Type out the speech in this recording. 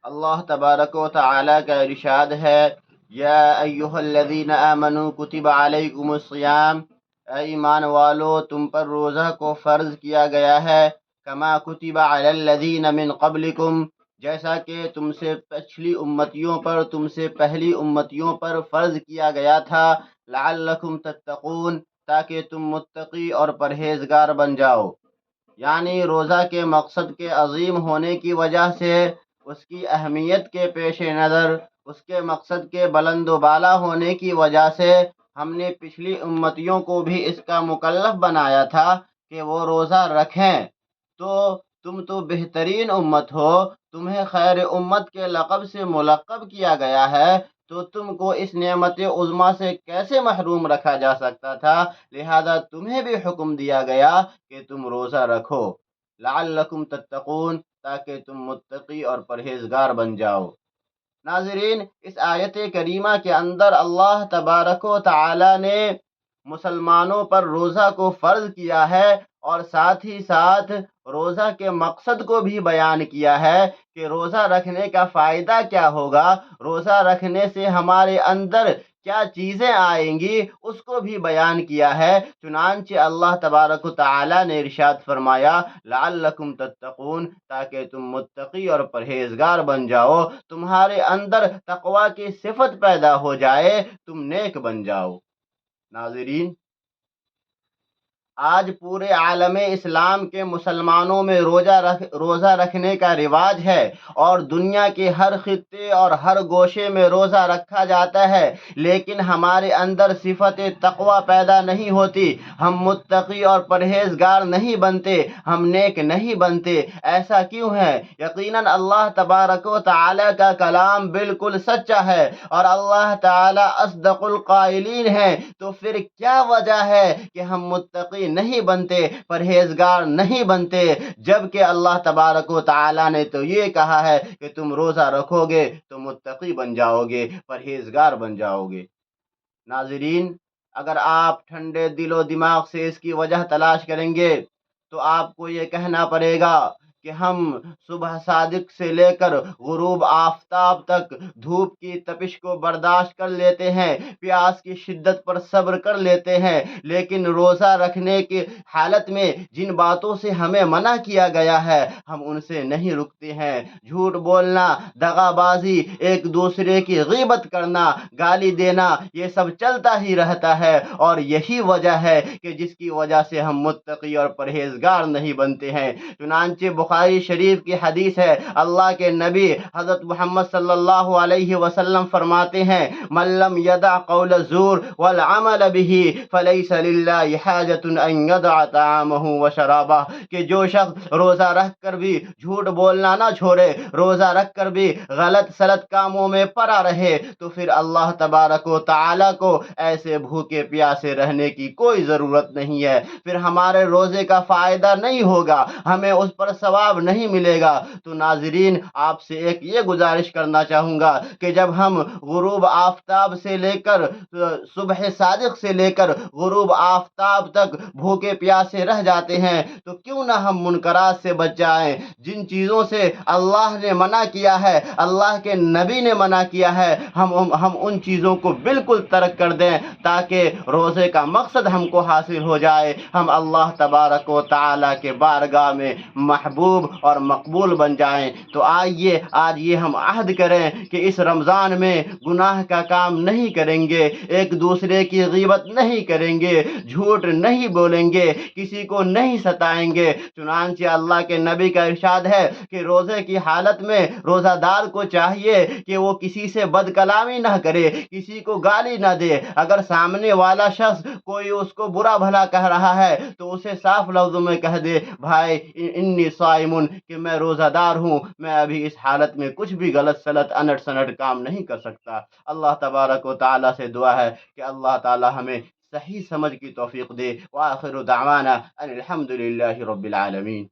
اللہ تبارک و تعالی کا ارشاد ہے، یا ایھا الذین آمنوا کتب علیکم الصیام، اے ایمان والو تم پر روزہ کو فرض کیا گیا ہے، کما کتب علی الذین من قبلکم، جیسا کہ تم سے پچھلی امتیوں پر، تم سے پہلی امتیوں پر فرض کیا گیا تھا، لعلکم تتقون، تاکہ تم متقی اور پرہیزگار بن جاؤ۔ یعنی روزہ کے مقصد کے عظیم ہونے کی وجہ سے، اس کی اہمیت کے پیش نظر، اس کے مقصد کے بلند و بالا ہونے کی وجہ سے ہم نے پچھلی امتیوں کو بھی اس کا مکلف بنایا تھا کہ وہ روزہ رکھیں۔ تو تم تو بہترین امت ہو، تمہیں خیر امت کے لقب سے ملقب کیا گیا ہے، تو تم کو اس نعمت عظمیٰ سے کیسے محروم رکھا جا سکتا تھا؟ لہذا تمہیں بھی حکم دیا گیا کہ تم روزہ رکھو، لعلکم تتقون، تاکہ تم متقی اور پرہیزگار بن جاؤ۔ ناظرین، اس آیت کریمہ کے اندر اللہ تبارک و تعالی نے مسلمانوں پر روزہ کو فرض کیا ہے، اور ساتھ ہی ساتھ روزہ کے مقصد کو بھی بیان کیا ہے کہ روزہ رکھنے کا فائدہ کیا ہوگا، روزہ رکھنے سے ہمارے اندر کیا چیزیں آئیں گی، اس کو بھی بیان کیا ہے۔ چنانچہ اللہ تبارک و تعالی نے ارشاد فرمایا، لعلکم تتقون، تاکہ تم متقی اور پرہیزگار بن جاؤ، تمہارے اندر تقوی کی صفت پیدا ہو جائے، تم نیک بن جاؤ۔ ناظرین، آج پورے عالم اسلام کے مسلمانوں میں روزہ رکھنے کا رواج ہے، اور دنیا کے ہر خطے اور ہر گوشے میں روزہ رکھا جاتا ہے، لیکن ہمارے اندر صفت تقوی پیدا نہیں ہوتی، ہم متقی اور پرہیزگار نہیں بنتے، ہم نیک نہیں بنتے۔ ایسا کیوں ہے؟ یقیناً اللہ تبارک و تعالی کا کلام بالکل سچا ہے، اور اللہ تعالی اصدق القائلین ہیں، تو پھر کیا وجہ ہے کہ ہم متقی نہیں بنتے، پرہیزگار نہیں بنتے، جبکہ اللہ تبارک و تعالی نے تو یہ کہا ہے کہ تم روزہ رکھو گے تو متقی بن جاؤ گے، پرہیزگار بن جاؤ گے۔ ناظرین، اگر آپ ٹھنڈے دل و دماغ سے اس کی وجہ تلاش کریں گے تو آپ کو یہ کہنا پڑے گا کہ ہم صبح صادق سے لے کر غروب آفتاب تک دھوپ کی تپش کو برداشت کر لیتے ہیں، پیاس کی شدت پر صبر کر لیتے ہیں، لیکن روزہ رکھنے کی حالت میں جن باتوں سے ہمیں منع کیا گیا ہے ہم ان سے نہیں رکتے ہیں۔ جھوٹ بولنا، دغا بازی، ایک دوسرے کی غیبت کرنا، گالی دینا، یہ سب چلتا ہی رہتا ہے، اور یہی وجہ ہے کہ جس کی وجہ سے ہم متقی اور پرہیزگار نہیں بنتے ہیں۔ چنانچہ بخاری شریف کی حدیث ہے، اللہ کے نبی حضرت محمد صلی اللہ علیہ وسلم فرماتے ہیں، من لم يدع قول الزور والعمل به فليس لله حاجة ان يدع طعامه وشرابه، کہ جو شخص روزہ رکھ کر بھی جھوٹ بولنا نہ چھوڑے، روزہ رکھ کر بھی غلط سلط کاموں میں پڑا رہے، تو پھر اللہ تبارک و تعالی کو ایسے بھوکے پیاسے رہنے کی کوئی ضرورت نہیں ہے، پھر ہمارے روزے کا فائدہ نہیں ہوگا، ہمیں اس پر ثواب نہیں ملے گا۔ تو ناظرین، آپ سے ایک یہ گزارش کرنا چاہوں گا کہ جب ہم غروب آفتاب سے لے کر صبح صادق سے لے کر غروب آفتاب تک بھوکے پیاسے رہ جاتے ہیں، تو کیوں نہ ہم منکرات سے بچ جائیں، جن چیزوں سے اللہ نے منع کیا ہے، اللہ کے نبی نے منع کیا ہے، ہم ان چیزوں کو بالکل ترک کر دیں، تاکہ روزے کا مقصد ہم کو حاصل ہو جائے، ہم اللہ تبارک و تعالی کے بارگاہ میں محبوب اور مقبول بن جائیں۔ تو آئیے آج یہ ہم عہد کریں کہ اس رمضان میں گناہ کا کام نہیں کریں گے، ایک دوسرے کی غیبت نہیں کریں گے، جھوٹ نہیں بولیں گے، کسی کو نہیں ستائیں گے۔ چنانچہ اللہ کے نبی کا ارشاد ہے کہ روزے کی حالت میں روزہ دار کو چاہیے کہ وہ کسی سے بد کلامی نہ کرے، کسی کو گالی نہ دے، اگر سامنے والا شخص کوئی اس کو برا بھلا کہہ رہا ہے تو اسے صاف لفظوں میں کہہ دے، بھائی انی صائمن، کہ میں روزہ دار ہوں، میں ابھی اس حالت میں کچھ بھی غلط سلط انٹ سنٹ کام نہیں کر سکتا۔ اللہ تبارک و تعالی سے دعا ہے کہ اللہ تعالی ہمیں صحیح سمجھ کی توفیق دے۔ وآخر دعوانا ان الحمد للہ رب العالمین۔